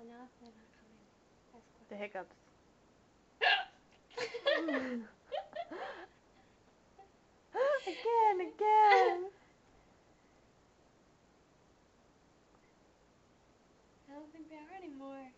no, they're not coming as quick. The hiccups. Again. I don't think they are anymore.